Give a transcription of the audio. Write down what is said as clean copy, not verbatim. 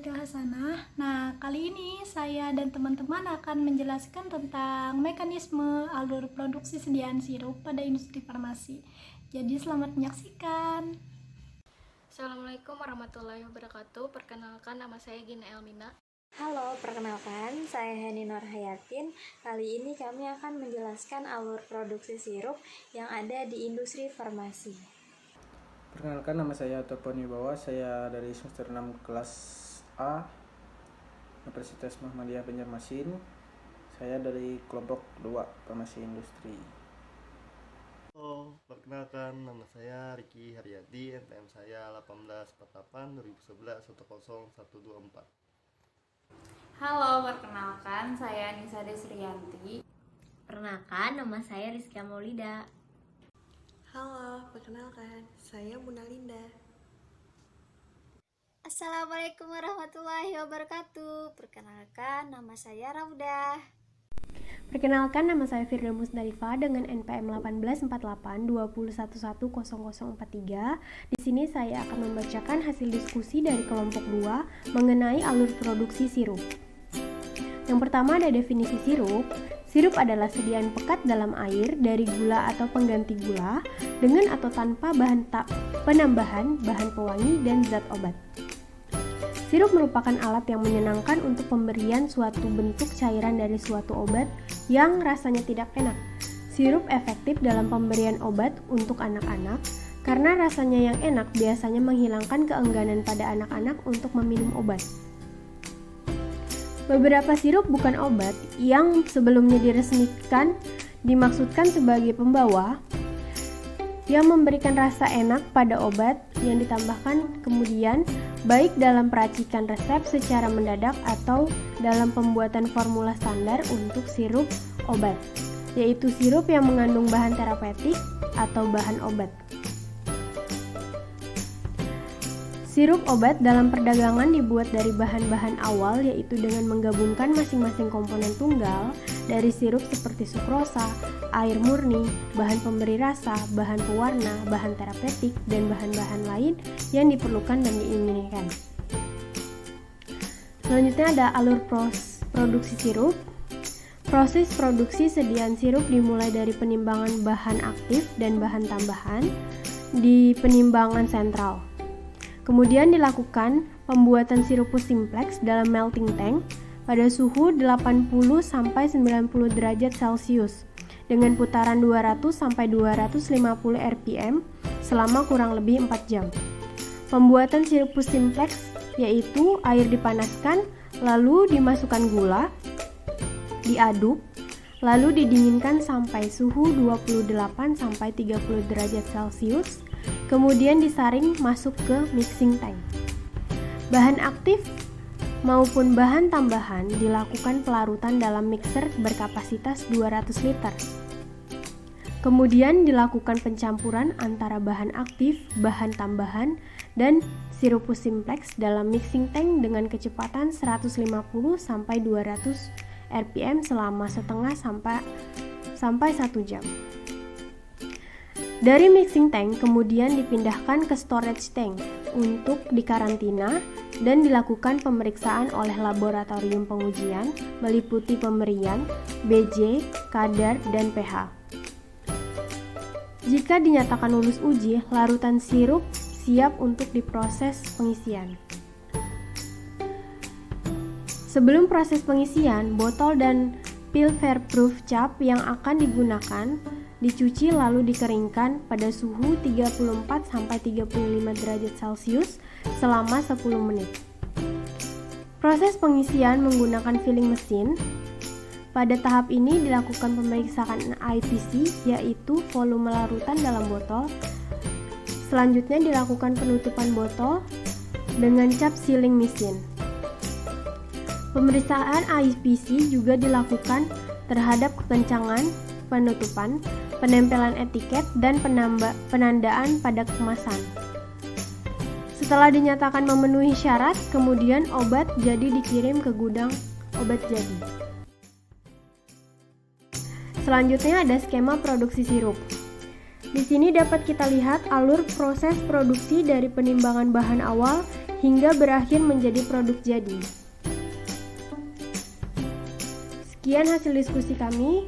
Zaitul Hasanah. Nah, kali ini saya dan teman-teman akan menjelaskan tentang mekanisme alur produksi sediaan sirup pada industri farmasi. Jadi, selamat menyaksikan. Assalamualaikum warahmatullahi wabarakatuh. Perkenalkan, nama saya Gina Elmina. Halo, perkenalkan, saya Heni Nurhayatin. Kali ini kami akan menjelaskan alur produksi sirup yang ada di industri farmasi. Perkenalkan, nama saya Topon Wibawa, saya dari semester 6 kelas A Universitas Muhammadiyah Banjarmasin. Saya dari kelompok 2 Farmasi Industri. Halo, perkenalkan, nama saya Riki Haryadi, NPM saya 1848 2011 10124. Halo, perkenalkan, saya Nisa Desrianti. Perkenalkan, nama saya Rizka Maulida. Halo, perkenalkan, saya Muna Linda. Assalamualaikum warahmatullahi wabarakatuh. Perkenalkan, nama saya Raudah. Perkenalkan, nama saya Firda Musdalifah dengan NPM 1848 211100043. Di sini saya akan membacakan hasil diskusi dari kelompok 2 mengenai alur produksi sirup. Yang pertama ada definisi sirup. Sirup adalah sediaan pekat dalam air dari gula atau pengganti gula dengan atau tanpa penambahan bahan pewangi dan zat obat. Sirup merupakan alat yang menyenangkan untuk pemberian suatu bentuk cairan dari suatu obat yang rasanya tidak enak. Sirup efektif dalam pemberian obat untuk anak-anak karena rasanya yang enak biasanya menghilangkan keengganan pada anak-anak untuk meminum obat. Beberapa sirup bukan obat yang sebelumnya diresmikan dimaksudkan sebagai pembawa yang memberikan rasa enak pada obat yang ditambahkan kemudian baik dalam peracikan resep secara mendadak atau dalam pembuatan formula standar untuk sirup obat, yaitu sirup yang mengandung bahan terapeutik atau bahan obat. Sirup obat dalam perdagangan dibuat dari bahan-bahan awal, yaitu dengan menggabungkan masing-masing komponen tunggal dari sirup seperti sukrosa, air murni, bahan pemberi rasa, bahan pewarna, bahan terapeutik, dan bahan-bahan lain yang diperlukan dan diinginkan. Selanjutnya ada alur produksi sirup. Proses produksi sediaan sirup dimulai dari penimbangan bahan aktif dan bahan tambahan di penimbangan sentral. Kemudian dilakukan pembuatan sirupus simplex dalam melting tank pada suhu 80-90 derajat Celcius dengan putaran 200-250 rpm selama kurang lebih 4 jam. Pembuatan sirupus simplex yaitu air dipanaskan, lalu dimasukkan gula, diaduk, lalu didinginkan sampai suhu 28-30 derajat Celcius. Kemudian disaring masuk ke mixing tank. Bahan aktif maupun bahan tambahan dilakukan pelarutan dalam mixer berkapasitas 200 liter. Kemudian dilakukan pencampuran antara bahan aktif, bahan tambahan, dan sirupus simplex dalam mixing tank dengan kecepatan 150-200 rpm selama setengah sampai 1 jam. Dari mixing tank kemudian dipindahkan ke storage tank untuk dikarantina dan dilakukan pemeriksaan oleh laboratorium pengujian meliputi pemberian, BJ, kadar, dan pH. Jika dinyatakan lulus uji, larutan sirup siap untuk diproses pengisian. Sebelum proses pengisian, botol dan pil Fairproof cap yang akan digunakan dicuci lalu dikeringkan pada suhu 34-35 derajat Celcius selama 10 menit. Proses pengisian menggunakan filling mesin. Pada tahap ini dilakukan pemeriksaan IPC, yaitu volume larutan dalam botol. Selanjutnya dilakukan penutupan botol dengan cap sealing mesin. Pemeriksaan IPC juga dilakukan terhadap kekencangan penutupan, penempelan etiket, dan penandaan pada kemasan. Setelah dinyatakan memenuhi syarat, kemudian obat jadi dikirim ke gudang obat jadi. Selanjutnya ada skema produksi sirup. Di sini dapat kita lihat alur proses produksi dari penimbangan bahan awal hingga berakhir menjadi produk jadi. Sekian hasil diskusi kami.